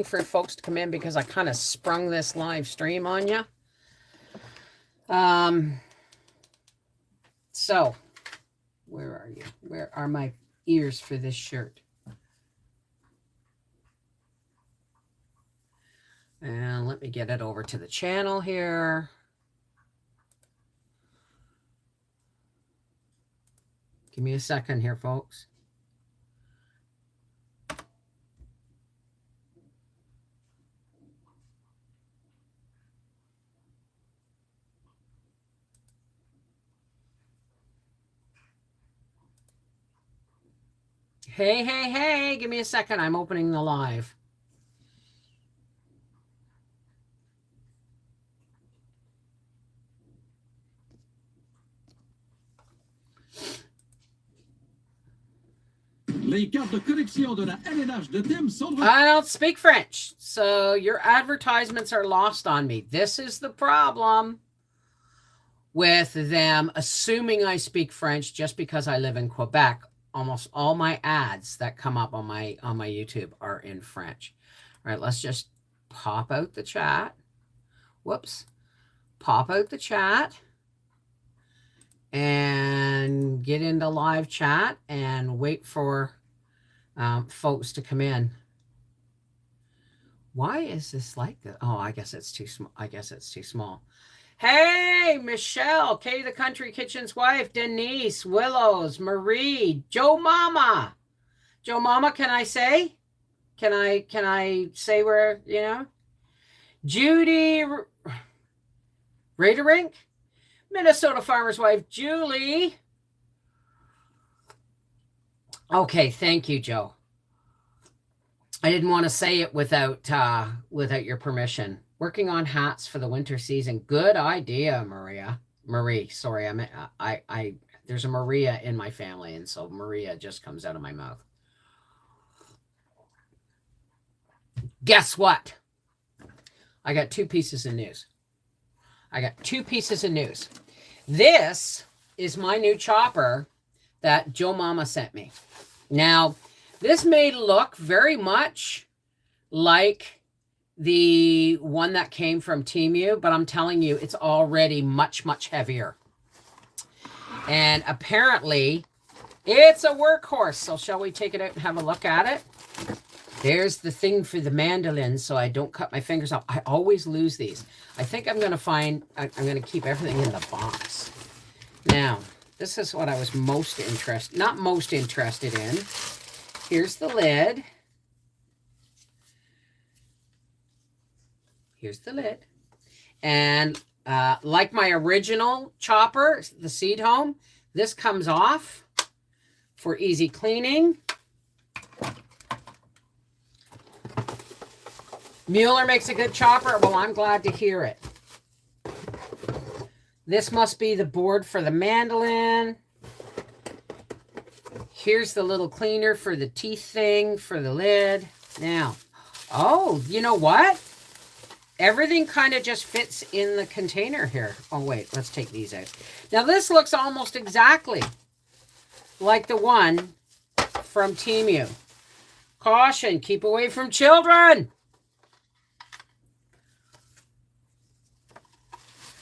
For folks to come in because I kind of sprung this live stream on you. So where are you? Where are my ears for this shirt? And let me get it over to the channel here. Give me a second here, folks. Hey, hey, hey, give me a second. I'm opening the live. Les cartes de collection de la LNH de thème sont... I don't speak French, so your advertisements are lost on me. This is the problem with them assuming I speak French just because I live in Quebec. Almost all my ads that come up on my YouTube are in French. All right, let's just pop out the chat. Whoops. Pop out the chat and get into live chat and wait for folks to come in. Why is this like that? Oh, I guess it's too small. I guess it's too small. Hey, Michelle, Kay the Country Kitchen's wife, Denise, Willows, Marie, Joe Mama. Joe Mama, can I say? Can I say where, you know? Judy Raderink, Minnesota Farmer's Wife, Julie. Okay, thank you, Joe. I didn't want to say it without your permission. Working on hats for the winter season. Good idea, Maria. Marie, sorry, I there's a Maria in my family, and so Maria just comes out of my mouth. Guess what? I got two pieces of news. This is my new chopper that Joe Mama sent me. Now, this may look very much like the one that came from Temu, but I'm telling you, it's already much, much heavier. And apparently, it's a workhorse. So shall we take it out and have a look at it? There's the thing for the mandolin, so I don't cut my fingers off. I always lose these. I think I'm going to keep everything in the box. Now, this is what I was not most interested in. Here's the lid. Here's the lid. And like my original chopper, the Seed Home, this comes off for easy cleaning. Mueller makes a good chopper. Well, I'm glad to hear it. This must be the board for the mandolin. Here's the little cleaner for the teeth thing, for the lid. Now, oh, you know what? Everything kind of just fits in the container here. Oh, wait, let's take these out. Now, this looks almost exactly like the one from Temu. Caution, keep away from children.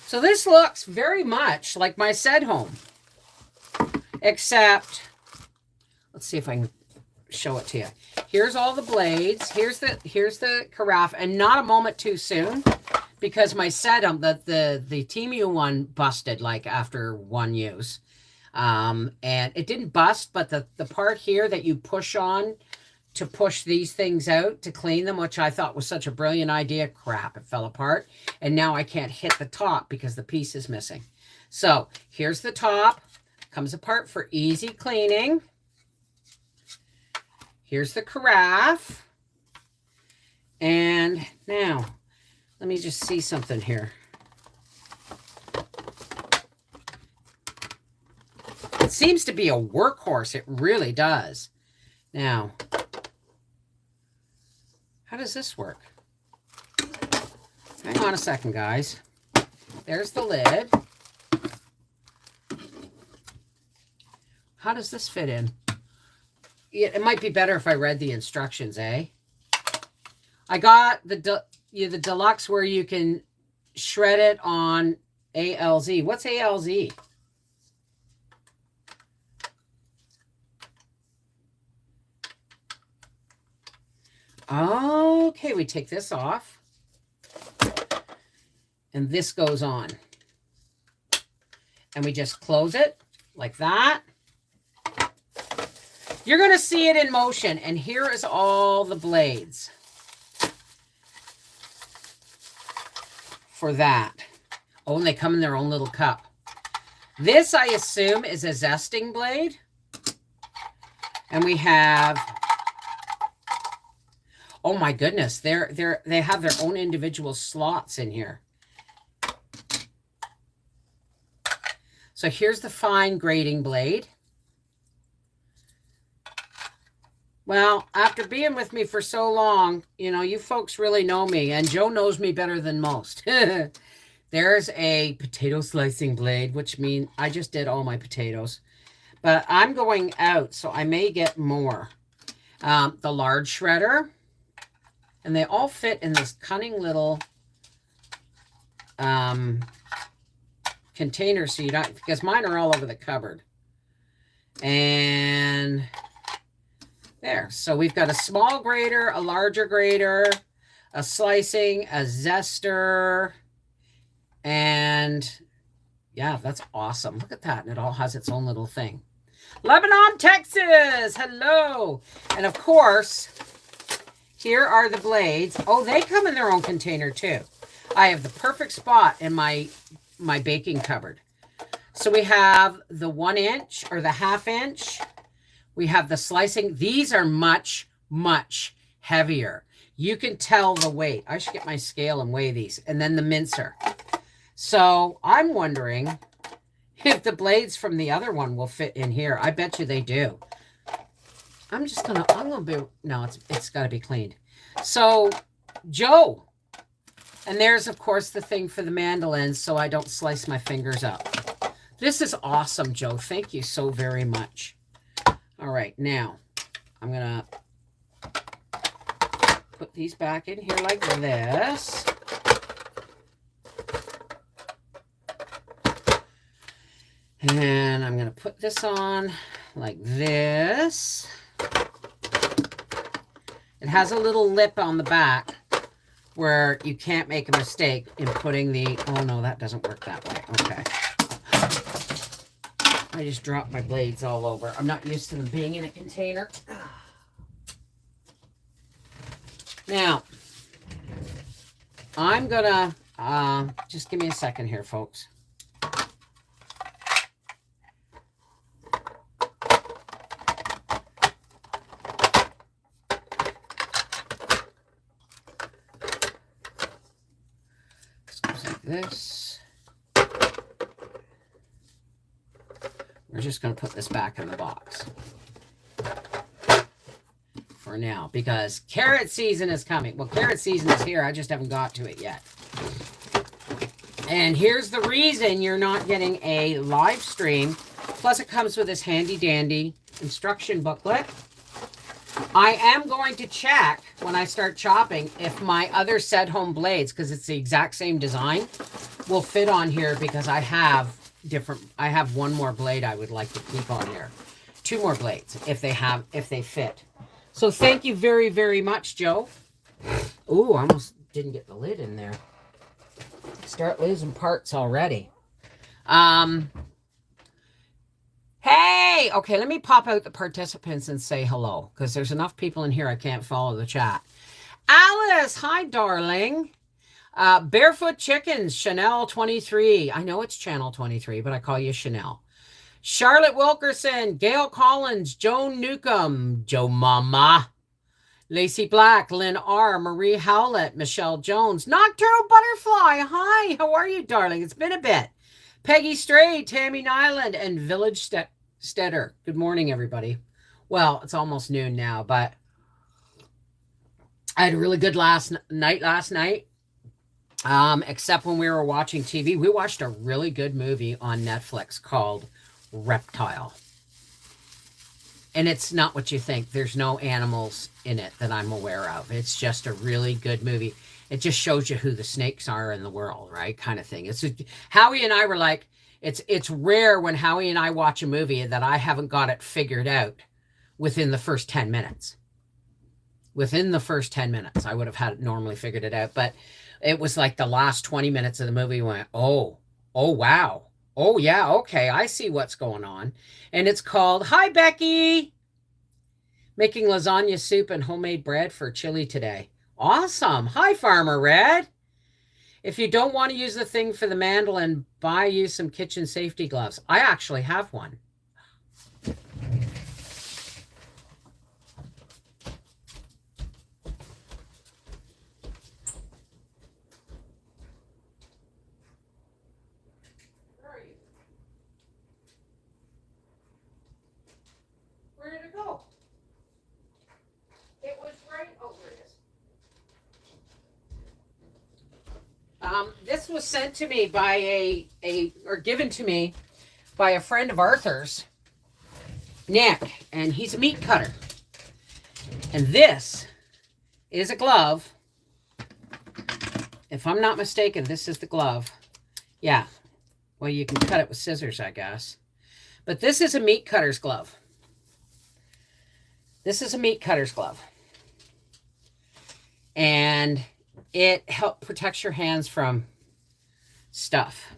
So this looks very much like my Seed Home, except, let's see if I can show it to you. Here's all the blades. Here's the carafe, and not a moment too soon, because my Seed Home, the Temu one busted like after one use, and it didn't bust, but the part here that you push on to push these things out to clean them, which I thought was such a brilliant idea. Crap, it fell apart. And now I can't hit the top because the piece is missing. So here's the top. Comes apart for easy cleaning. Here's the carafe. And now, let me just see something here. It seems to be a workhorse. It really does. Now, how does this work? Hang on a second, guys. There's the lid. How does this fit in? It might be better if I read the instructions, eh? I got the deluxe where you can shred it on ALZ. What's ALZ? Okay, we take this off. And this goes on. And we just close it like that. You're going to see it in motion. And here is all the blades for that. Oh, and they come in their own little cup. This, I assume, is a zesting blade. And we have... Oh my goodness, they have their own individual slots in here. So here's the fine grading blade. Well, after being with me for so long, you know, you folks really know me, and Joe knows me better than most. There's a potato slicing blade, which means I just did all my potatoes. But I'm going out, so I may get more. The large shredder. And they all fit in this cunning little container, so you don't, because mine are all over the cupboard. And there. So we've got a small grater, a larger grater, a slicing, a zester, and yeah, that's awesome. Look at that. And it all has its own little thing. Lebanon, Texas. Hello. And of course, here are the blades. Oh, they come in their own container too. I have the perfect spot in my baking cupboard. So we have the 1 inch or the 1/2 inch. We have the slicing. These are much, much heavier. You can tell the weight. I should get my scale and weigh these. And then the mincer. So I'm wondering if the blades from the other one will fit in here. I bet you they do. I'm gonna be, no, it's gotta be cleaned. So Joe, and there's of course the thing for the mandolins so I don't slice my fingers up. This is awesome, Joe. Thank you so very much. All right, now I'm gonna put these back in here like this. And I'm gonna put this on like this. It has a little lip on the back where you can't make a mistake in putting the... Oh, no, that doesn't work that way. Okay. I just dropped my blades all over. I'm not used to them being in a container. Now, I'm going to... just give me a second here, folks. This. We're just going to put this back in the box for now because carrot season is coming. Well, carrot season is here. I just haven't got to it yet. And here's the reason you're not getting a live stream. Plus, it comes with this handy dandy instruction booklet. I am going to check when I start chopping if my other set home blades, because it's the exact same design, will fit on here because I have one more blade I would like to keep on here. 2 more blades if they fit. So thank you very, very much, Joe. Ooh, I almost didn't get the lid in there. Start losing parts already. Hey, okay, let me pop out the participants and say hello because there's enough people in here I can't follow the chat. Alice, hi, darling. Barefoot Chickens, Chanel 23. I know it's Channel 23, but I call you Chanel. Charlotte Wilkerson, Gail Collins, Joan Newcomb, Joe Mama, Lacey Black, Lynn R, Marie Howlett, Michelle Jones, Nocturnal Butterfly. Hi, how are you, darling? It's been a bit. Peggy Stray, Tammy Nyland, and Village Stetter. Good morning, everybody. Well, it's almost noon now, but I had a really good last night. Except when we were watching TV. We watched a really good movie on Netflix called Reptile. And it's not what you think. There's no animals in it that I'm aware of. It's just a really good movie. It just shows you who the snakes are in the world, right? Kind of thing. Howie and I were like, it's rare when Howie and I watch a movie that I haven't got it figured out within the first 10 minutes. Within the first 10 minutes, I would have had it normally figured it out. But it was like the last 20 minutes of the movie went, oh, wow. Oh, yeah, okay, I see what's going on. And it's called, Hi, Becky! Making lasagna soup and homemade bread for chili today. Awesome. Hi, Farmer Red. If you don't want to use the thing for the mandolin, buy you some kitchen safety gloves. I actually have one. Where did it go? It was right over it. This was sent to me by or given to me by a friend of Arthur's, Nick, and he's a meat cutter. And this is a glove. If I'm not mistaken, this is the glove. Yeah. Well, you can cut it with scissors, I guess. But this is a meat cutter's glove. This is a meat cutter's glove. And it protects your hands from stuff.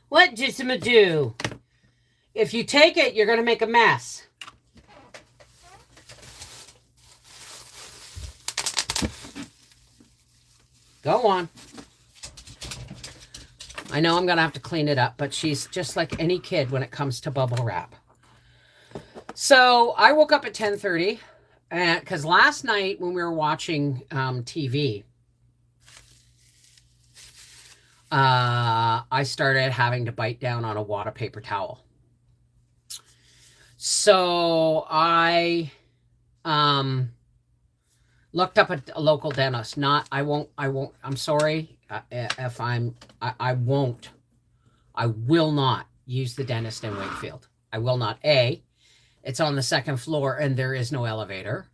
What does it do? If you take it, you're going to make a mess. Go on. I know I'm going to have to clean it up, but she's just like any kid when it comes to bubble wrap. So I woke up at 10:30 because last night when we were watching TV, I started having to bite down on a wad of paper towel. So I looked up a local dentist. I'm sorry if I will not use the dentist in Wakefield. I will not. It's on the second floor and there is no elevator.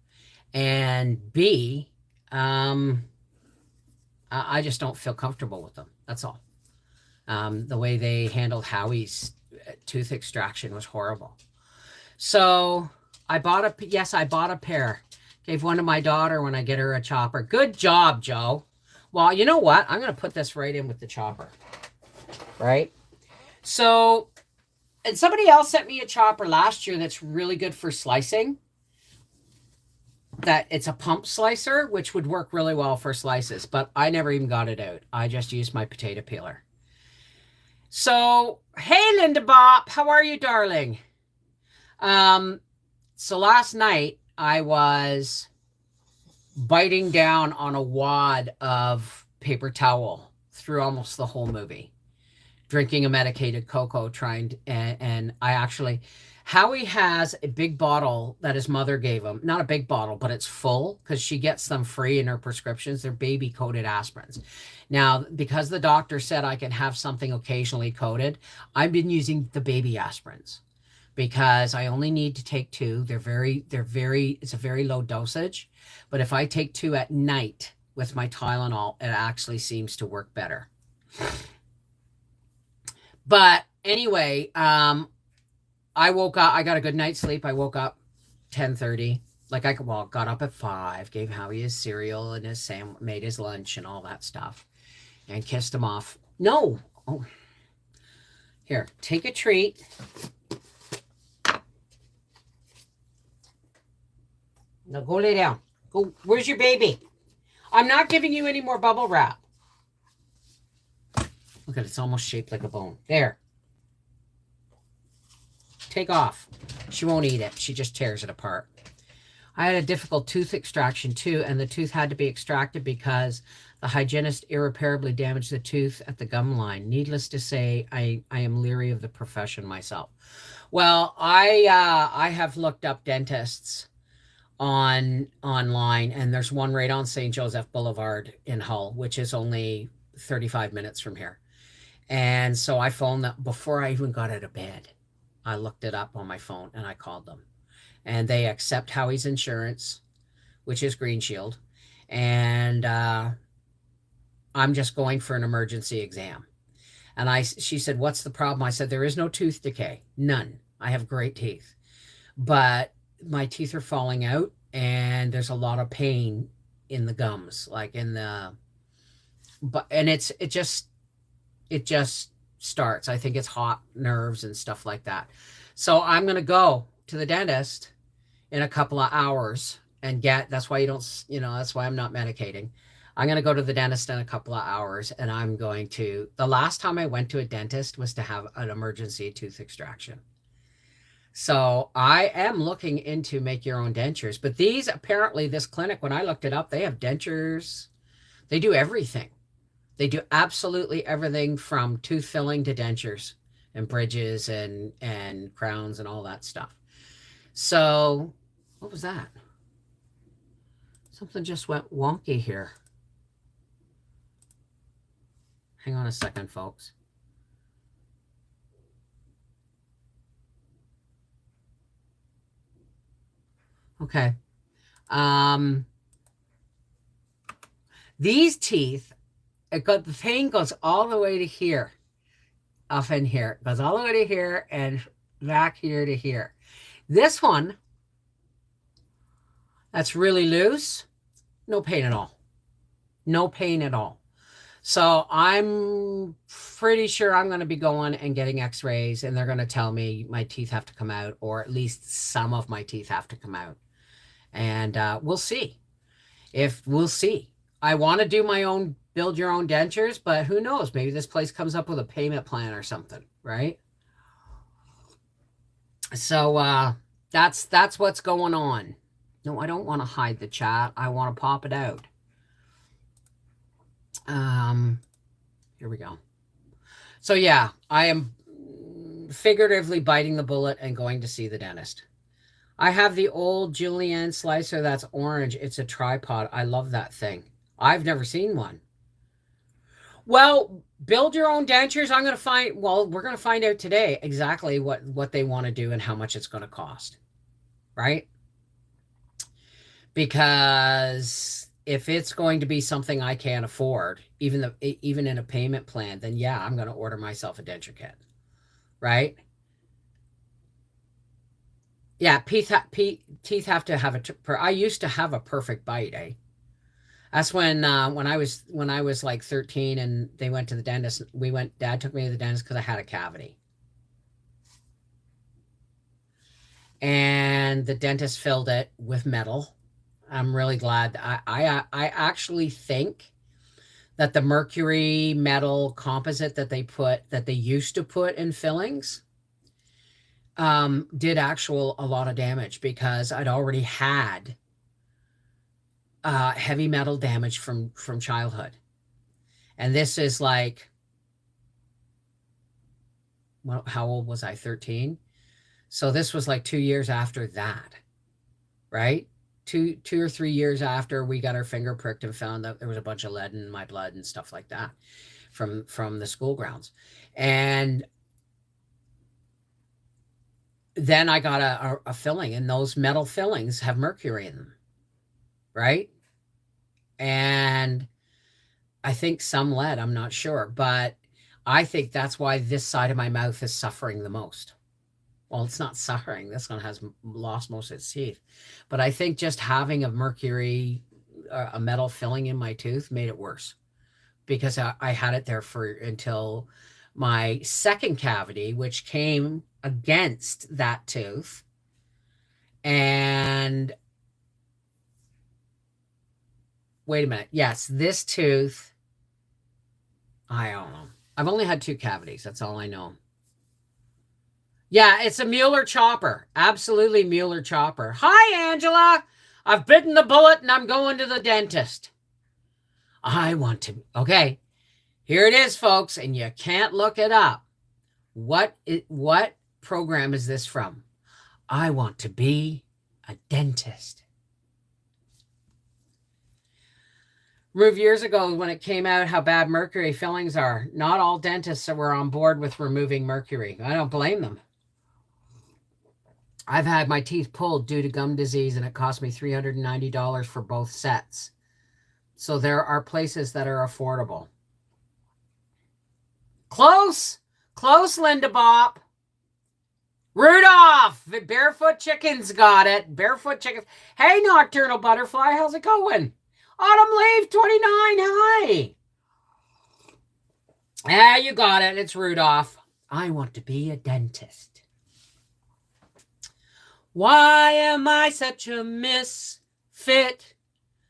And B, I just don't feel comfortable with them. That's all. The way they handled Howie's tooth extraction was horrible. So I bought a pair. Gave one to my daughter when I get her a chopper. Good job, Joe. Well, you know what? I'm going to put this right in with the chopper. Right? So, and somebody else sent me a chopper last year that's really good for slicing. That it's a pump slicer, which would work really well for slices. But I never even got it out. I just used my potato peeler. So, hey, Linda Bop. How are you, darling? So last night I was biting down on a wad of paper towel through almost the whole movie, drinking a medicated cocoa, and I actually, Howie has a big bottle that his mother gave him, not a big bottle, but it's full because she gets them free in her prescriptions. They're baby coated aspirins. Now, because the doctor said I can have something occasionally coated, I've been using the baby aspirins. Because I only need to take 2. It's a very low dosage. But if I take 2 at night with my Tylenol, it actually seems to work better. But anyway, I woke up, I got a good night's sleep. I woke up 10:30. Got up at 5, gave Howie his cereal and his made his lunch and all that stuff. And kissed him off. No. Oh. Here, take a treat. Now go lay down. Go. Where's your baby? I'm not giving you any more bubble wrap. Look at it. It's almost shaped like a bone. There. Take off. She won't eat it. She just tears it apart. I had a difficult tooth extraction too, and the tooth had to be extracted because the hygienist irreparably damaged the tooth at the gum line. Needless to say, I am leery of the profession myself. Well, I have looked up dentists online, and there's one right on St. Joseph Boulevard in Hull, which is only 35 minutes from here. And so I phoned them before I even got out of bed. I looked it up on my phone and I called them. and they accept Howie's insurance, which is Green Shield. And I'm just going for an emergency exam. And she said, what's the problem? I said, there is no tooth decay. None. I have great teeth. But my teeth are falling out, and there's a lot of pain in the gums, like in the, and it just starts. I think it's hot nerves and stuff like that. So I'm going to go to the dentist in a couple of hours and that's why that's why I'm not medicating. I'm going to go to the dentist in a couple of hours, and the last time I went to a dentist was to have an emergency tooth extraction. So I am looking into make your own dentures, but apparently this clinic, when I looked it up, they have dentures. They do everything. They do absolutely everything from tooth filling to dentures and bridges and crowns and all that stuff. So what was that? Something just went wonky here. Hang on a second, folks. Okay. These teeth, the pain goes all the way to here, up in here. It goes all the way to here and back here to here. This one, that's really loose, no pain at all. No pain at all. So I'm pretty sure I'm going to be going and getting x-rays, and they're going to tell me my teeth have to come out, or at least some of my teeth have to come out. And we'll see. We'll see. I want to do my own, build your own dentures, but who knows? Maybe this place comes up with a payment plan or something, right? So that's what's going on. No, I don't want to hide the chat. I want to pop it out. Here we go. So yeah, I am figuratively biting the bullet and going to see the dentist. I have the old julienne slicer that's orange. It's a tripod. I love that thing. I've never seen one. Well, build your own dentures. We're going to find out today exactly what they want to do and how much it's going to cost. Right? Because if it's going to be something I can't afford, even in a payment plan, then yeah, I'm going to order myself a denture kit. Right? Yeah, teeth have to have I used to have a perfect bite, eh? That's when I was like 13 and they went to the dentist. Dad took me to the dentist because I had a cavity. And the dentist filled it with metal. I'm really glad. I actually think that the mercury metal composite that they used to put in fillings did a lot of damage, because I'd already had heavy metal damage from childhood. And this is like, well, how old was I? 13. So this was like 2 years after that, right? Two or 3 years after we got our finger pricked and found that there was a bunch of lead in my blood and stuff like that from the school grounds. And then I got a filling, and those metal fillings have mercury in them, right? And I think some lead, I'm not sure, but I think that's why this side of my mouth is suffering the most. Well, it's not suffering. This one has lost most of its teeth. But I think just having a metal filling in my tooth made it worse, because I had it there until my second cavity, which came against that tooth. And wait a minute. Yes, this tooth, I don't know. I've only had 2 cavities. That's all I know. Yeah, it's a Mueller chopper. Absolutely Mueller chopper. Hi, Angela. I've bitten the bullet and I'm going to the dentist. Okay, here it is, folks, and you can't look it up. What program is this from? I want to be a dentist. Remember years ago when it came out how bad mercury fillings are. Not all dentists were on board with removing mercury. I don't blame them. I've had my teeth pulled due to gum disease, and it cost me $390 for both sets. So there are places that are affordable. Close, Linda Bop. Rudolph, the Barefoot Chickens got it. Barefoot Chickens. Hey, Nocturnal Butterfly, how's it going? Autumn Leaf 29, hi. Yeah, you got it. It's Rudolph. I want to be a dentist. Why am I such a misfit?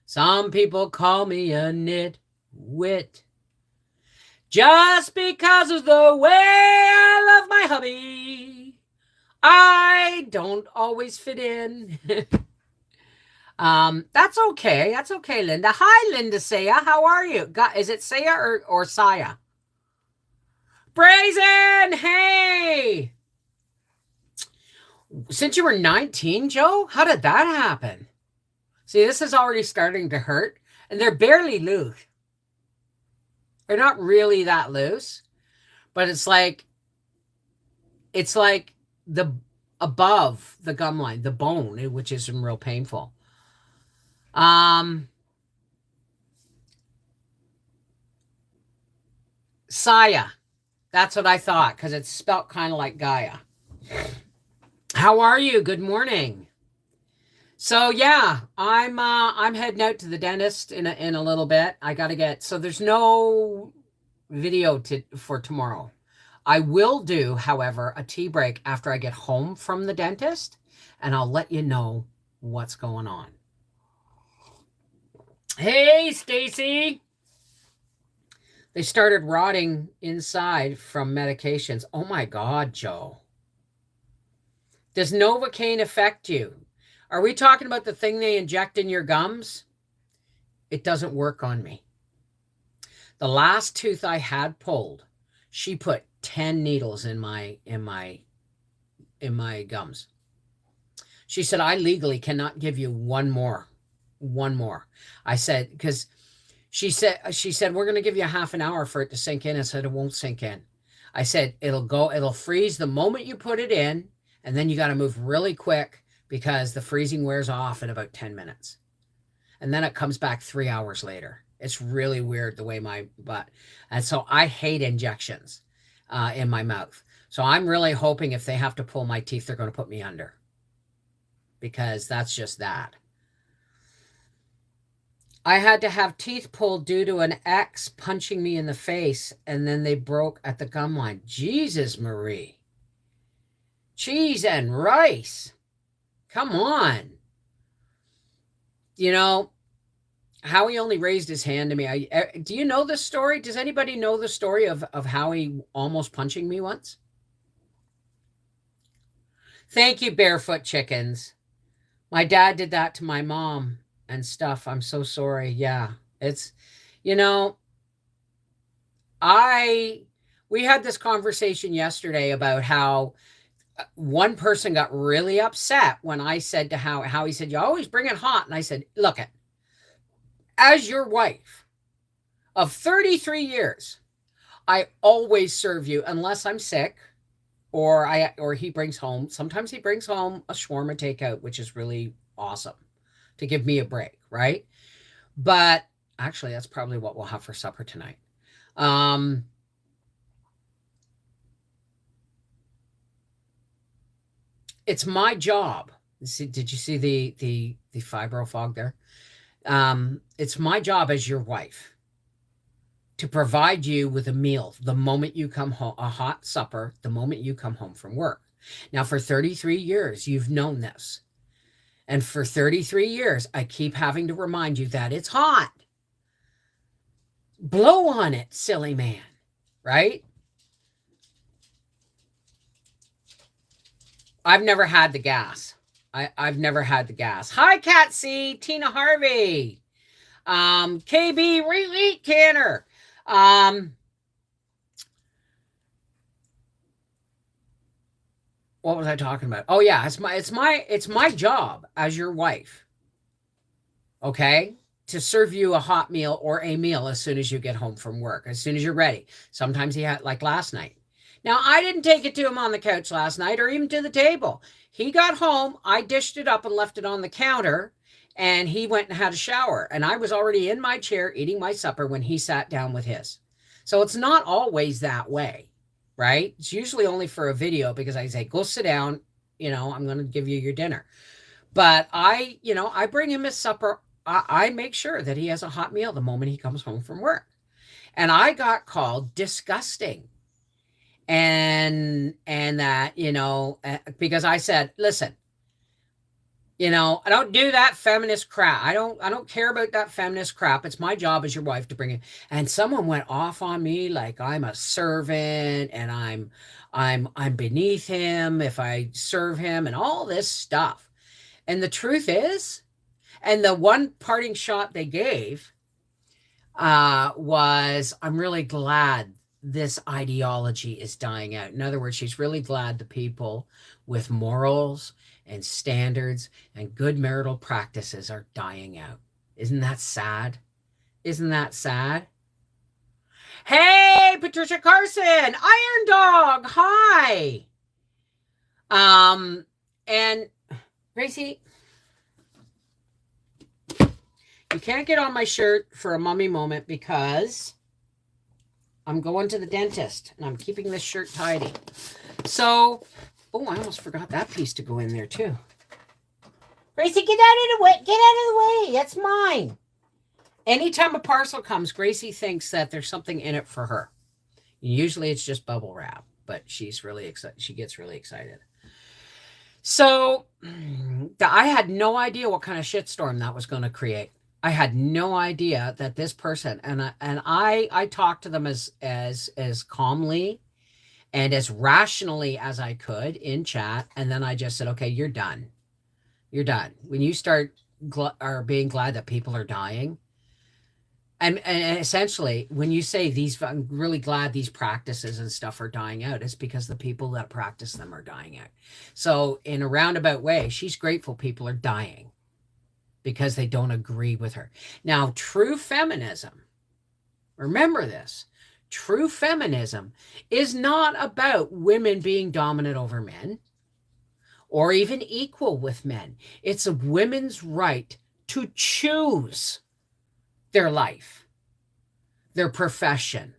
Some people call me a nitwit. Just because of the way I love my hubby, I don't always fit in. That's okay. That's okay, Linda. Hi, Linda Saya. How are you? Is it Saya or Saya? Brazen, hey! Since you were 19, Joe, how did that happen? See, this is already starting to hurt, and they're barely loose. They're not really that loose, but it's like the above the gum line, the bone, which is real painful. Saya. That's what I thought, because it's spelt kind of like Gaia. How are you? Good morning. So yeah, I'm heading out to the dentist in a little bit. I got to get, so there's no video for tomorrow. I will do, however, a tea break after I get home from the dentist, and I'll let you know what's going on. Hey, Stacy. They started rotting inside from medications. Oh my God, Joe. Does Novocaine affect you? Are we talking about the thing they inject in your gums? It doesn't work on me. The last tooth I had pulled, she put 10 needles in my gums. She said, I legally cannot give you one more. I said, because she said, we're going to give you a half an hour for it to sink in. I said, it won't sink in. I said, it'll freeze the moment you put it in, and then you got to move really quick because the freezing wears off in about 10 minutes. And then it comes back 3 hours later. It's really weird the way my butt. And so I hate injections in my mouth. So I'm really hoping if they have to pull my teeth, they're going to put me under, because that's just that. I had to have teeth pulled due to an ex punching me in the face, and then they broke at the gum line. Jesus, Marie. Cheese and rice. Come on. You know, Howie only raised his hand to me. Do you know this story? Does anybody know the story of Howie almost punching me once? Thank you, Barefoot Chickens. My dad did that to my mom and stuff. I'm so sorry. Yeah. It's, you know, we had this conversation yesterday about how one person got really upset when I said to Howie said, you always bring it hot. And I said, look, as your wife of 33 years, I always serve you unless I'm sick or he brings home. Sometimes he brings home a shawarma takeout, which is really awesome to give me a break, right? But actually, that's probably what we'll have for supper tonight. It's my job. Did you see the fibro fog there? It's my job as your wife to provide you with a meal the moment you come home, a hot supper, the moment you come home from work. Now, for 33 years, you've known this. And for 33 years, I keep having to remind you that it's hot. Blow on it, silly man, right? I've never had the gas. I've never had the gas. Hi, Cat C, Tina Harvey, KB, Reet Canner. What was I talking about? Oh yeah, it's my job as your wife. Okay, to serve you a hot meal or a meal as soon as you get home from work, as soon as you're ready. Sometimes he had, like last night. Now, I didn't take it to him on the couch last night or even to the table. He got home, I dished it up and left it on the counter, and he went and had a shower. And I was already in my chair eating my supper when he sat down with his. So it's not always that way, right? It's usually only for a video because I say, go sit down, I'm going to give you your dinner. But I bring him his supper. I make sure that he has a hot meal the moment he comes home from work. And I got called disgusting. And that, because I said, listen, I don't do that feminist crap. I don't care about that feminist crap. It's my job as your wife to bring it. And someone went off on me like I'm a servant and I'm beneath him if I serve him and all this stuff. And the truth is, and the one parting shot they gave was, I'm really glad this ideology is dying out. In other words, she's really glad the people with morals and standards and good marital practices are dying out. Isn't that sad? Isn't that sad? Hey, Patricia Carson, Iron Dog, hi. And Gracie, you can't get on my shirt for a mummy moment because I'm going to the dentist and I'm keeping this shirt tidy. So, oh, I almost forgot that piece to go in there too. Gracie, get out of the way. Get out of the way. That's mine. Anytime a parcel comes, Gracie thinks that there's something in it for her. Usually it's just bubble wrap, but she's really excited. She gets really excited. So I had no idea what kind of shitstorm that was going to create. I had no idea that this person, and I talked to them as calmly and as rationally as I could in chat. And then I just said, okay, you're done. You're done. When you start being glad that people are dying, and essentially when you say I'm really glad these practices and stuff are dying out, it's because the people that practice them are dying out. So in a roundabout way, she's grateful people are dying because they don't agree with her. Now, true feminism, remember this, true feminism is not about women being dominant over men or even equal with men. It's a women's right to choose their life, their profession.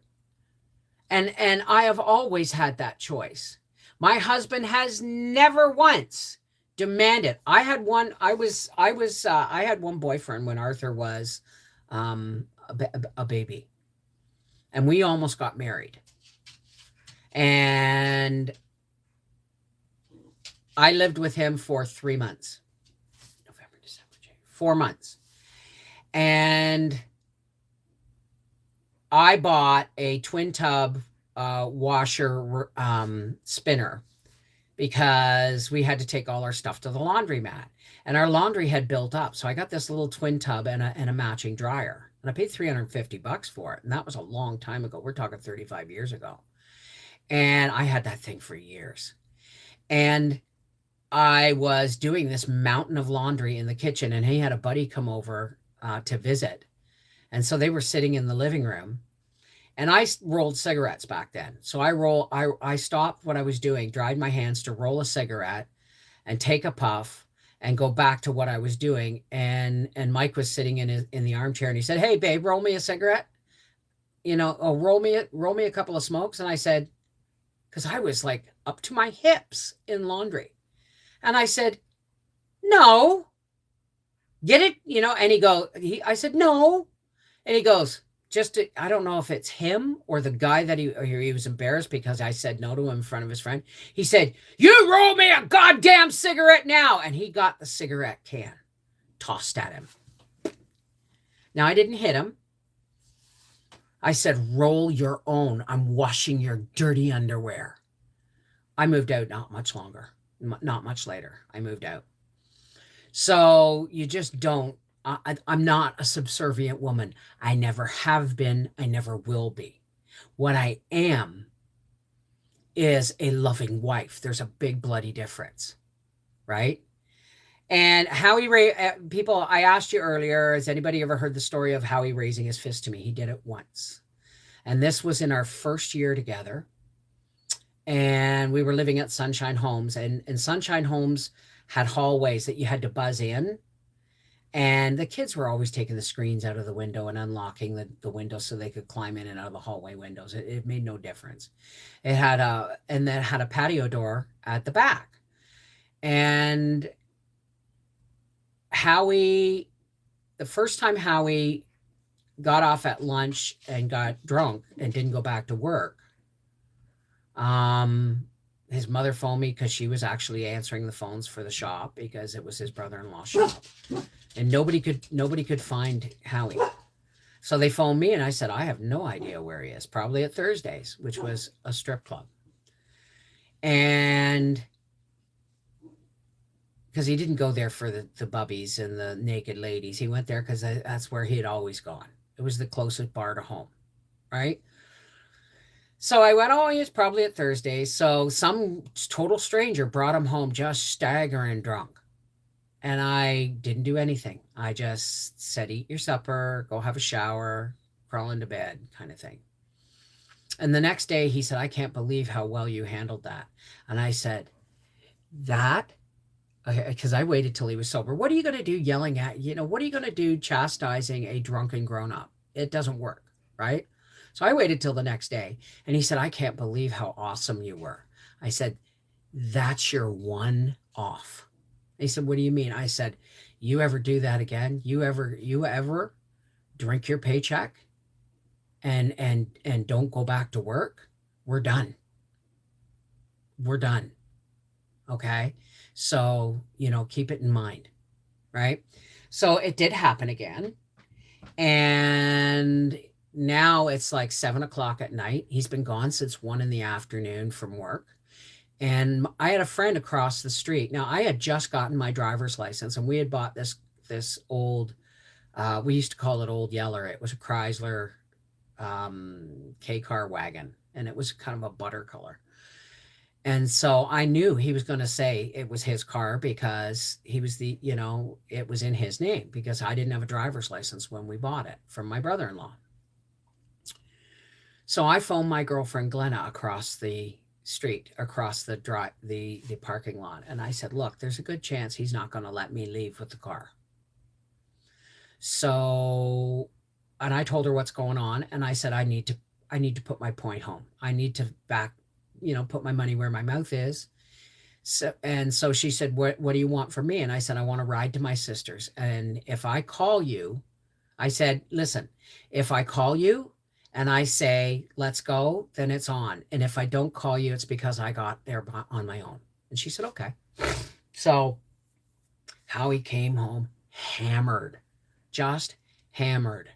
And I have always had that choice. My husband has never once demanded. I had one boyfriend when Arthur was a baby, and we almost got married. And I lived with him for 3 months. November, December, January, 4 months. And I bought a twin tub washer spinner because we had to take all our stuff to the laundromat, and our laundry had built up. So I got this little twin tub and a matching dryer, and I paid $350 for it. And that was a long time ago. We're talking 35 years ago. And I had that thing for years. And I was doing this mountain of laundry in the kitchen, and he had a buddy come over to visit. And so they were sitting in the living room, and I rolled cigarettes back then. So I stopped what I was doing, dried my hands to roll a cigarette and take a puff and go back to what I was doing. And Mike was sitting in the armchair, and he said, "Hey babe, roll me a cigarette, roll me a couple of smokes." And I said, because I was like up to my hips in laundry. And I said, "No, get it?" And I said, "No." And he goes, I don't know if it's him or the guy that he was embarrassed because I said no to him in front of his friend. He said, "You roll me a goddamn cigarette now." And he got the cigarette can tossed at him. Now, I didn't hit him. I said, "Roll your own. I'm washing your dirty underwear." I moved out not much later. I moved out. So you just don't. I'm not a subservient woman. I never have been. I never will be. What I am is a loving wife. There's a big bloody difference, right? And Howie people, I asked you earlier, has anybody ever heard the story of Howie raising his fist to me? He did it once. And this was in our first year together. and we were living at Sunshine Homes, and Sunshine Homes had hallways that you had to buzz in. And the kids were always taking the screens out of the window and unlocking the window so they could climb in and out of the hallway windows. It made no difference. It had a patio door at the back. And Howie, the first time Howie got off at lunch and got drunk and didn't go back to work, his mother phoned me because she was actually answering the phones for the shop because it was his brother-in-law's shop. And nobody could find Howie. So they phoned me and I said, I have no idea where he is. Probably at Thursdays, which was a strip club. And because he didn't go there for the bubbies and the naked ladies. He went there because that's where he had always gone. It was the closest bar to home, right? So I went, oh, he's probably at Thursdays. So some total stranger brought him home just staggering drunk. And I didn't do anything. I just said, eat your supper, go have a shower, crawl into bed, kind of thing. And the next day he said, I can't believe how well you handled that. And I said, because I waited till he was sober. What are you going to do yelling at, what are you going to do chastising a drunken grown-up? It doesn't work, right? So I waited till the next day. And he said, I can't believe how awesome you were. I said, that's your one off. He said, what do you mean? I said, you ever do that again? You ever drink your paycheck and don't go back to work? We're done. We're done. Okay. So, keep it in mind. Right. So it did happen again. And now it's like 7:00 at night. He's been gone since 1 PM from work. And I had a friend across the street. Now, I had just gotten my driver's license, and we had bought this old, we used to call it Old Yeller. It was a Chrysler K-car wagon, and it was kind of a butter color. And so I knew he was going to say it was his car because he was it was in his name because I didn't have a driver's license when we bought it from my brother-in-law. So I phoned my girlfriend Glenna across the street, across the parking lot, and I said, look, there's a good chance he's not going to let me leave with the car. So, and I told her what's going on, and I said, I need to put my point home. I need to put my money where my mouth is. So she said, what do you want from me? And I said, I want to ride to my sister's, and if I call you, I said, listen, if I call you and I say, let's go, then it's on. And if I don't call you, it's because I got there on my own. And she said, okay. So Howie came home hammered, just hammered.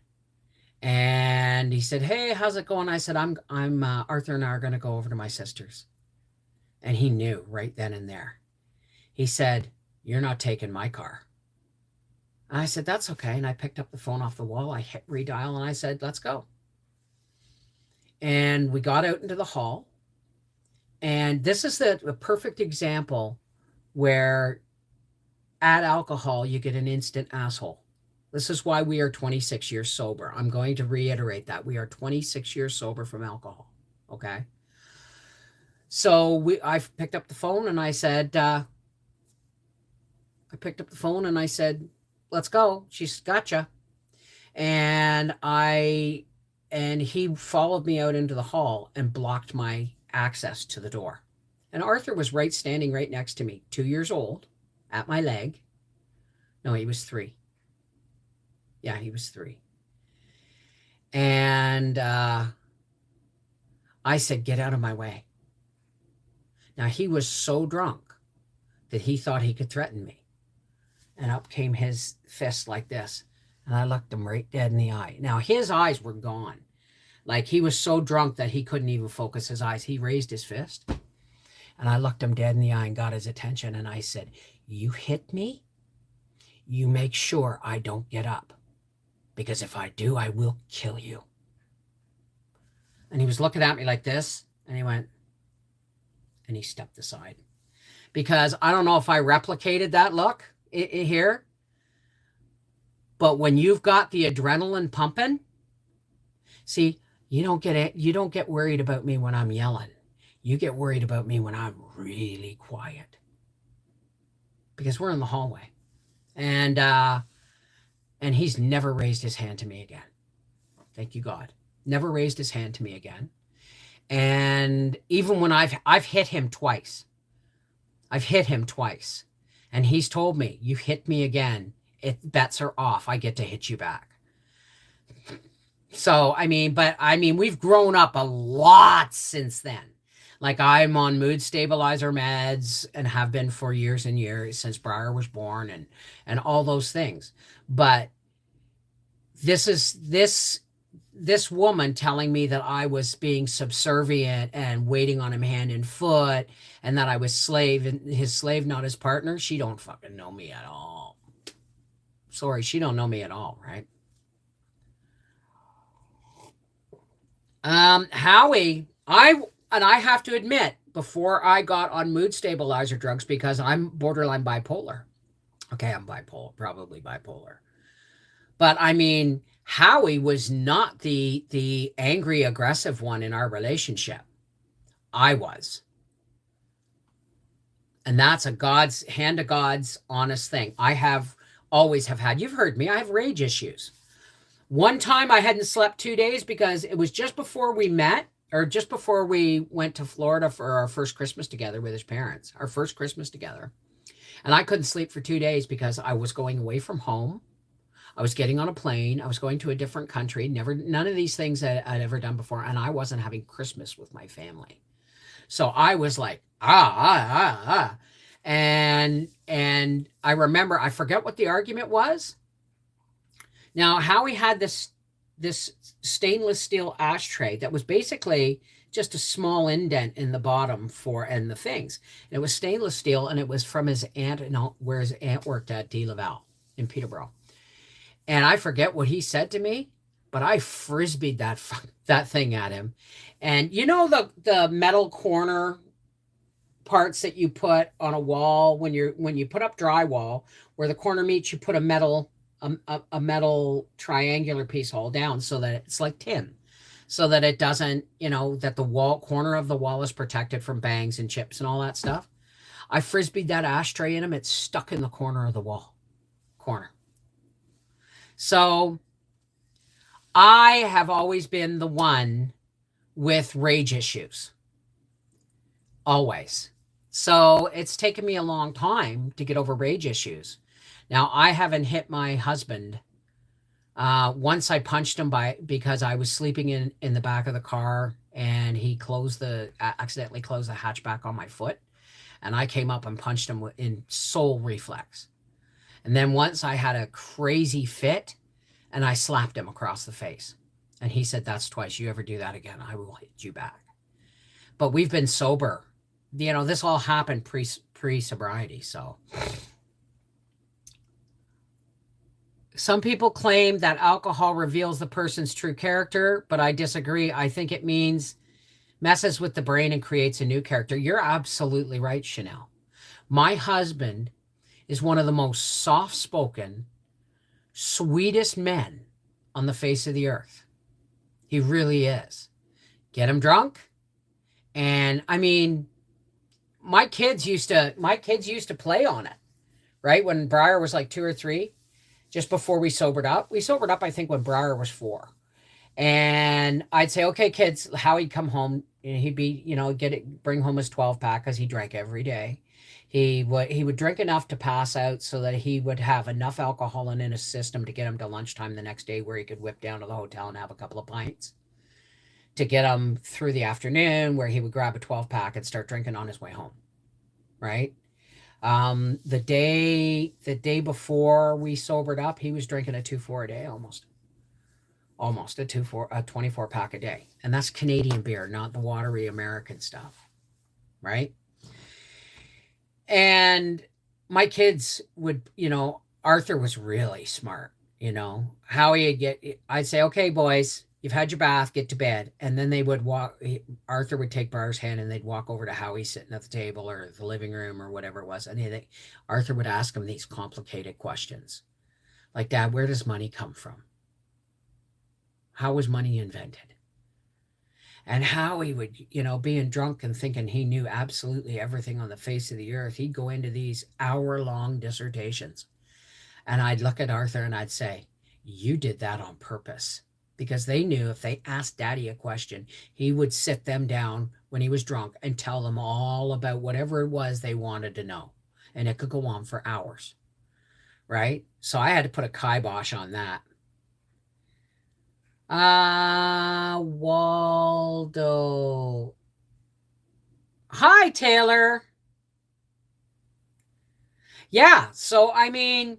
And he said, hey, how's it going? I said, I'm Arthur and I are going to go over to my sister's. And he knew right then and there. He said, you're not taking my car. And I said, that's okay. And I picked up the phone off the wall. I hit redial and I said, let's go. And we got out into the hall. And this is a perfect example where at alcohol, you get an instant asshole. This is why we are 26 years sober. I'm going to reiterate that. We are 26 years sober from alcohol. Okay. So I picked up the phone and I said, let's go. She's gotcha. And he followed me out into the hall and blocked my access to the door. And Arthur was standing right next to me, 2 years old, at my leg. No, he was 3. Yeah, he was 3. And I said, get out of my way. Now, he was so drunk that he thought he could threaten me. And up came his fist like this. And I looked him right dead in the eye. Now, his eyes were gone. Like, he was so drunk that he couldn't even focus his eyes. He raised his fist. And I looked him dead in the eye and got his attention. And I said, you hit me, you make sure I don't get up. Because if I do, I will kill you. And he was looking at me like this. And he went, and he stepped aside. Because I don't know if I replicated that look here. But when you've got the adrenaline pumping, see, you don't get worried about me when I'm yelling. You get worried about me when I'm really quiet. Because we're in the hallway. And he's never raised his hand to me again. Thank you, God. Never raised his hand to me again. And even when I've hit him twice. I've hit him twice. And he's told me, you hit me again, bets are off. I get to hit you back. So, we've grown up a lot since then. Like, I'm on mood stabilizer meds and have been for years and years since Briar was born and all those things. But this woman telling me that I was being subservient and waiting on him hand and foot and that I was his slave, not his partner. She don't fucking know me at all. Sorry, she don't know me at all, right? Howie, I have to admit, before I got on mood stabilizer drugs, because I'm borderline bipolar. Okay, I'm bipolar, probably bipolar. But Howie was not the angry, aggressive one in our relationship. I was. And that's a God's hand of God's honest thing. I always have had, you've heard me, I have rage issues. One time I hadn't slept 2 days because it was just before we met, or just before we went to Florida for our first Christmas together with his parents, our first Christmas together. And I couldn't sleep for 2 days because I was going away from home. I was getting on a plane. I was going to a different country. None of these things that I'd ever done before. And I wasn't having Christmas with my family. So I was like, And I remember, I forget what the argument was. Now, Howie had this stainless steel ashtray that was basically just a small indent in the bottom and the things. And it was stainless steel, and it was from his aunt, where his aunt worked at D. Laval in Peterborough. And I forget what he said to me, but I frisbeed that thing at him. And you know the metal corner parts that you put on a wall when you put up drywall, where the corner meets, you put a metal triangular piece all down so that it's like tin, so that it doesn't, that the corner of the wall is protected from bangs and chips and all that stuff. I frisbeed that ashtray in him. It's stuck in the corner of the wall corner. So I have always been the one with rage issues. Always. So it's taken me a long time to get over rage issues. Now, I haven't hit my husband. Once I punched him because I was sleeping in the back of the car, and he accidentally closed the hatchback on my foot. And I came up and punched him in sole reflex. And then once I had a crazy fit, and I slapped him across the face. And he said, that's twice. You ever do that again, I will hit you back. But we've been sober. This all happened pre-sobriety, so. Some people claim that alcohol reveals the person's true character, but I disagree. I think it messes with the brain and creates a new character. You're absolutely right, Chanel. My husband is one of the most soft-spoken, sweetest men on the face of the earth. He really is. Get him drunk. And my kids used to play on it, right? When Briar was like 2 or 3, just before we sobered up. We sobered up, I think, when Briar was 4. And I'd say, okay, kids, Howie'd come home, and he'd be, bring home his 12-pack because he drank every day. He would drink enough to pass out so that he would have enough alcohol in his system to get him to lunchtime the next day, where he could whip down to the hotel and have a couple of pints, to get him through the afternoon, where he would grab a 12-pack and start drinking on his way home, right? The day before we sobered up, he was drinking a 2-4 a day, almost a 24-pack a day. And that's Canadian beer, not the watery American stuff, right? And my kids would, Arthur was really smart, I'd say, okay, boys, you've had your bath, get to bed. And then they would Arthur would take Briar's hand, and they'd walk over to Howie sitting at the table or the living room or whatever it was. And Arthur would ask him these complicated questions. Like, Dad, where does money come from? How was money invented? and how he would, you know, being drunk and thinking he knew absolutely everything on the face of the earth. He'd go into these hour-long dissertations. And I'd look at Arthur and I'd say, you did that on purpose. Because they knew if they asked Daddy a question, he would sit them down when he was drunk and tell them all about whatever it was they wanted to know. And it could go on for hours. Right? So I had to put a kibosh on that. Waldo. Hi, Taylor. Yeah, so I mean,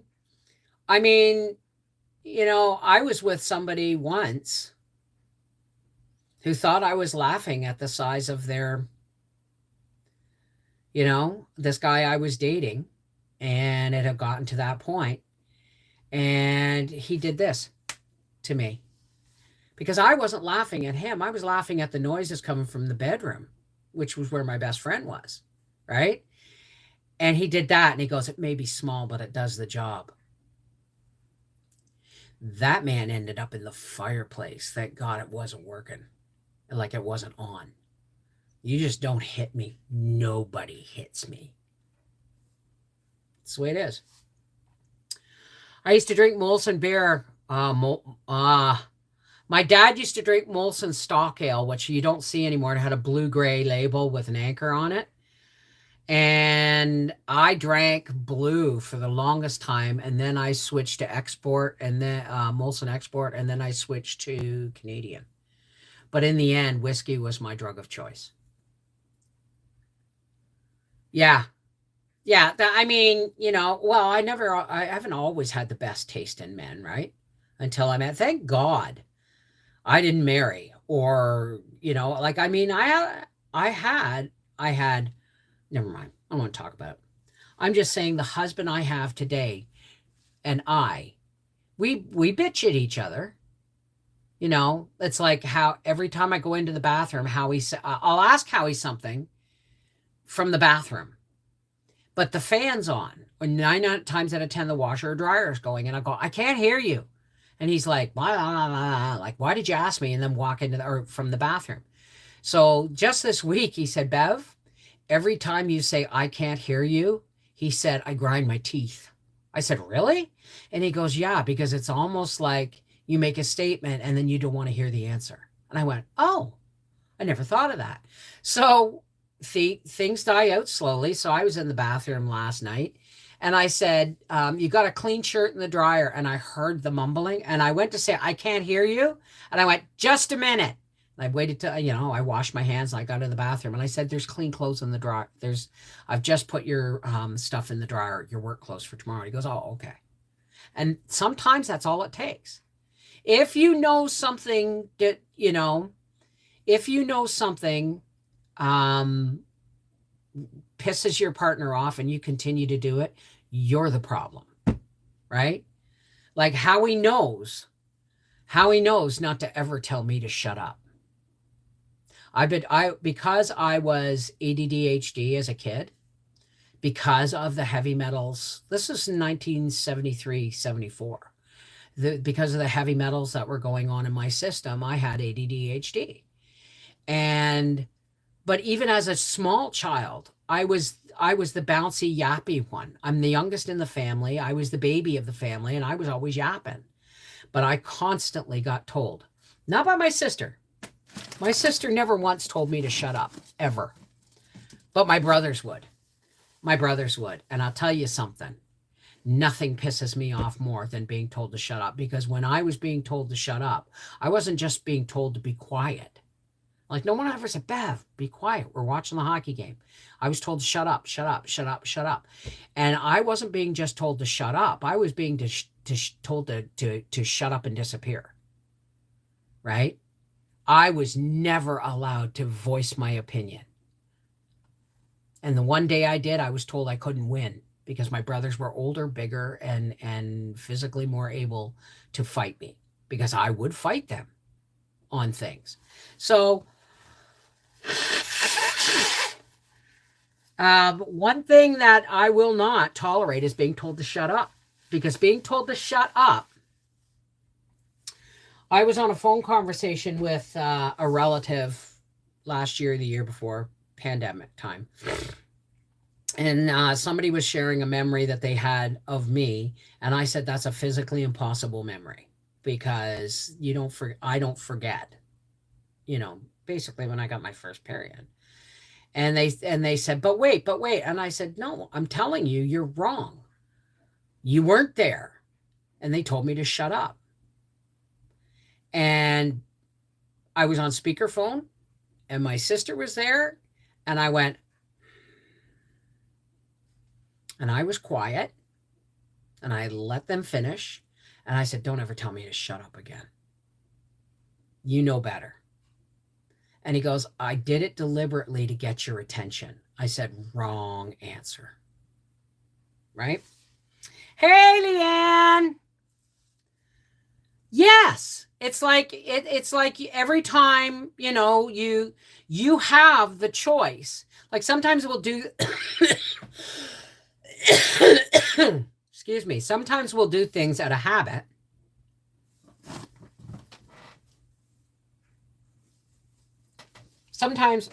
you know, I was with somebody once who thought I was laughing at the size of their, you know, this guy I was dating, and it had gotten to that point, and he did this to me. Because I wasn't laughing at him. I was laughing at the noises coming from the bedroom, which was where my best friend was, right? And he did that, and he goes, it may be small, but it does the job. That man ended up in the fireplace. Thank God it wasn't working. Like it wasn't on. You just don't hit me. Nobody hits me. That's the way it is. I used to drink Molson beer. My dad used to drink Molson stock ale, which you don't see anymore. It had a blue-gray label with an anchor on it. And I drank blue for the longest time, and then I switched to export, and then Molson export, and then I switched to Canadian. But in the end, whiskey was my drug of choice. Yeah. Yeah, I mean, you know, well, I haven't always had the best taste in men, right? Until I met, thank God I didn't marry, or, you know, like, I mean, I had, never mind. I don't want to talk about it. I'm just saying the husband I have today and we bitch at each other. You know, it's like how every time I go into the bathroom, I'll ask Howie something from the bathroom, but the fan's on. Or 9 times out of 10, the washer or dryer is going, and I go, I can't hear you. And he's like, blah, blah, blah, blah. Like, why did you ask me? And then walk into from the bathroom. So just this week, he said, Bev, every time you say, I can't hear you, he said, I grind my teeth. I said, really? And he goes, yeah, because it's almost like you make a statement and then you don't want to hear the answer. And I went, oh, I never thought of that. So things die out slowly. So I was in the bathroom last night, and I said, you got a clean shirt in the dryer. And I heard the mumbling, and I went to say, I can't hear you. And I went, just a minute. I waited till, you know, I washed my hands and I got in the bathroom, and I said, there's clean clothes in the dryer. I've just put your stuff in the dryer, your work clothes for tomorrow. He goes, oh, okay. And sometimes that's all it takes. If you know something that, you know, pisses your partner off and you continue to do it, you're the problem, right? Like Howie knows not to ever tell me to shut up. Because I was ADD as a kid, because of the heavy metals, this is 1973, 74. Because of the heavy metals that were going on in my system, I had ADD. But even as a small child, I was the bouncy, yappy one. I'm the youngest in the family. I was the baby of the family, and I was always yapping. But I constantly got told, not by my sister. My sister never once told me to shut up, ever. But my brothers would. And I'll tell you something. Nothing pisses me off more than being told to shut up, because when I was being told to shut up, I wasn't just being told to be quiet. Like, no one ever said, Bev, be quiet. We're watching the hockey game. I was told to shut up, shut up, shut up, shut up. And I wasn't being just told to shut up. I was being told to shut up and disappear. Right? I was never allowed to voice my opinion. And the one day I did, I was told I couldn't win because my brothers were older, bigger, and physically more able to fight me, because I would fight them on things. So one thing that I will not tolerate is being told to shut up, because being told to shut up, I was on a phone conversation with a relative last year, the year before, pandemic time. And somebody was sharing a memory that they had of me. And I said, that's a physically impossible memory because I don't forget, basically when I got my first period. And they said, but wait. And I said, no, I'm telling you, you're wrong. You weren't there. And they told me to shut up. And I was on speakerphone and my sister was there and I went, and I was quiet and I let them finish. And I said, don't ever tell me to shut up again. You know better. And he goes, I did it deliberately to get your attention. I said, wrong answer. Right? Hey, Leanne. Yes. It's like every time, you have the choice. Like sometimes we'll do excuse me. Sometimes we'll do things out of habit. Sometimes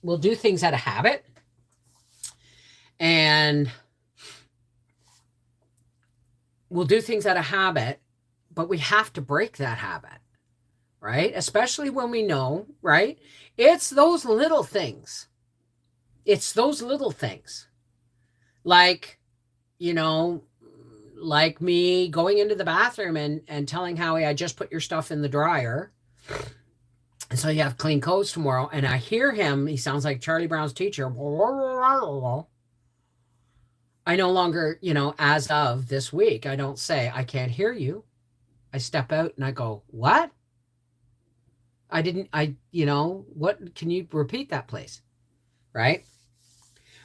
we'll do things out of habit, and but we have to break that habit, right? Especially when we know, right? It's those little things. Like, like me going into the bathroom and telling Howie, I just put your stuff in the dryer. And so you have clean clothes tomorrow. And I hear him. He sounds like Charlie Brown's teacher. I no longer, as of this week, I don't say, I can't hear you. I step out and I go, what? What? Can you repeat that, please? Right?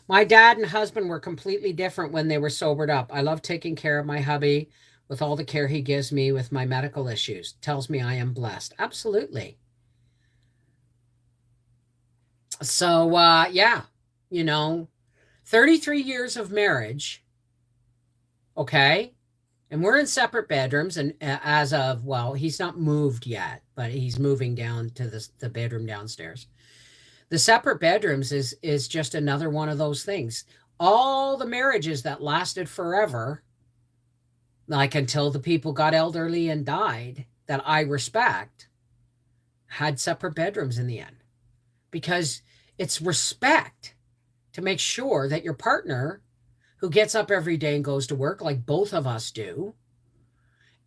My dad and husband were completely different when they were sobered up. I love taking care of my hubby with all the care he gives me with my medical issues. Tells me I am blessed. Absolutely. So, 33 years of marriage, okay? And we're in separate bedrooms, and as of, he's not moved yet, but he's moving down to the bedroom downstairs. The separate bedrooms is just another one of those things. All the marriages that lasted forever, like until the people got elderly and died, that I respect, had separate bedrooms in the end. Because it's respect to make sure that your partner, who gets up every day and goes to work like both of us do,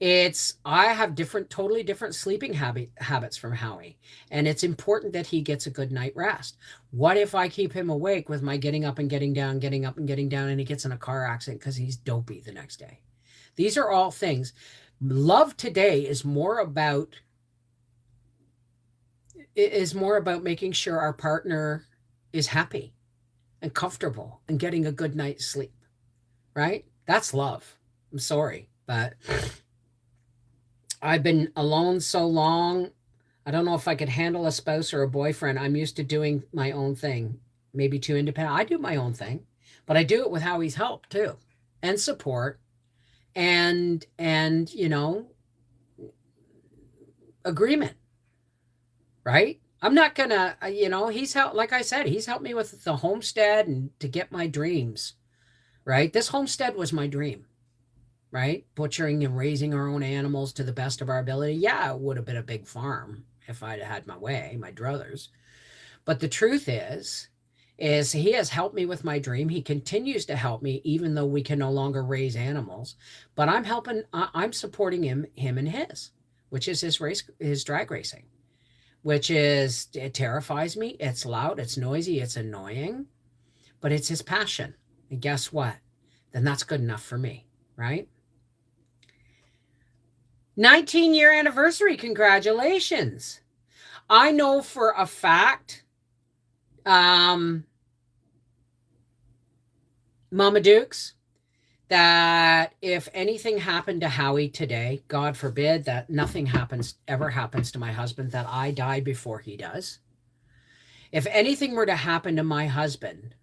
I have totally different sleeping habits from Howie. And it's important that he gets a good night rest. What if I keep him awake with my getting up and getting down, and he gets in a car accident because he's dopey the next day? These are all things. Love today is more about making sure our partner is happy and comfortable and getting a good night's sleep, right? That's love. I'm sorry, but I've been alone so long. I don't know if I could handle a spouse or a boyfriend. I'm used to doing my own thing, maybe too independent. I do my own thing, but I do it with Howie's help too, and support, and agreement. Right? I'm not gonna, he's helped, like I said, he's helped me with the homestead and to get my dreams, right? This homestead was my dream, right? Butchering and raising our own animals to the best of our ability. Yeah, it would have been a big farm if I'd had my way, my druthers. But the truth is he has helped me with my dream. He continues to help me, even though we can no longer raise animals. But I'm supporting him and his, which is his drag racing. It terrifies me. It's loud, it's noisy, it's annoying, but it's his passion. And guess what? Then that's good enough for me, right? 19-year anniversary. Congratulations. I know for a fact, Mama Dukes, that if anything happened to Howie today, God forbid that nothing ever happens to my husband, that I die before he does. If anything were to happen to my husband,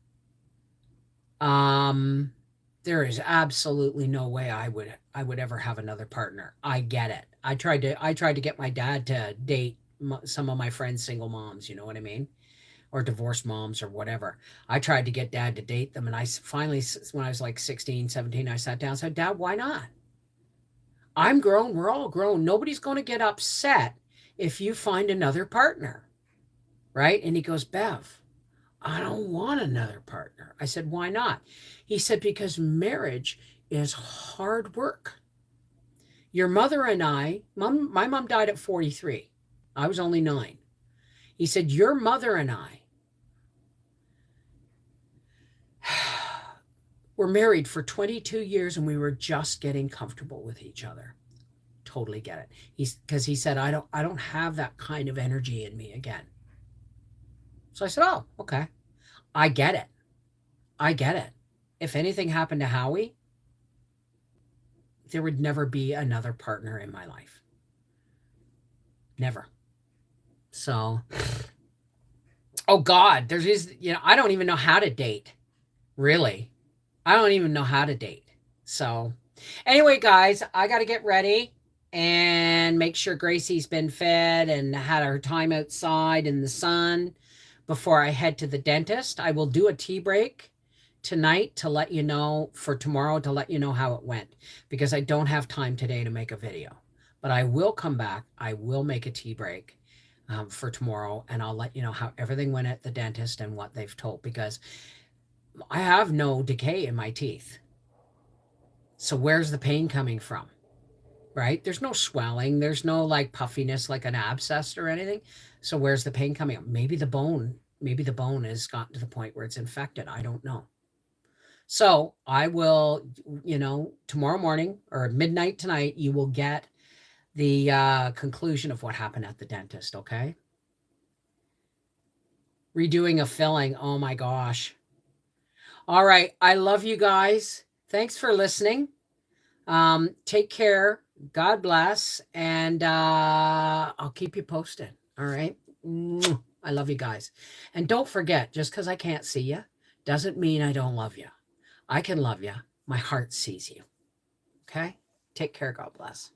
there is absolutely no way I would ever have another partner. I get it. I tried to get my dad to date some of my friends' single moms, you know what I mean? Or divorced moms or whatever. I tried to get Dad to date them. And I finally, when I was like 16, 17, I sat down and said, Dad, why not? I'm grown. We're all grown. Nobody's going to get upset if you find another partner. Right? And he goes, Bev, I don't want another partner. I said, why not? He said, because marriage is hard work. Your mother and I, my mom died at 43. I was only 9. He said, your mother and I were married for 22 years and we were just getting comfortable with each other. Totally get it. Because he said, I don't have that kind of energy in me again. So I said, oh, okay. I get it. I get it. If anything happened to Howie, there would never be another partner in my life. Never. So, oh God, there's these, I don't even know how to date. Really. I don't even know how to date. So anyway, guys, I got to get ready and make sure Gracie's been fed and had her time outside in the sun before I head to the dentist. I will do a tea break tonight to let you know, for tomorrow, to let you know how it went, because I don't have time today to make a video. But I will come back. I will make a tea break for tomorrow, and I'll let you know how everything went at the dentist and what they've told, because I have no decay in my teeth. So where's the pain coming from? Right? There's no swelling. There's no like puffiness like an abscess or anything. So where's the pain coming up? Maybe the bone has gotten to the point where it's infected. I don't know. So I will, tomorrow morning or midnight tonight, you will get the conclusion of what happened at the dentist, okay? Redoing a filling. Oh my gosh. All right. I love you guys. Thanks for listening. Take care. God bless. And I'll keep you posted. All right. I love you guys. And don't forget, just because I can't see you doesn't mean I don't love you. I can love you. My heart sees you. Okay? Take care. God bless.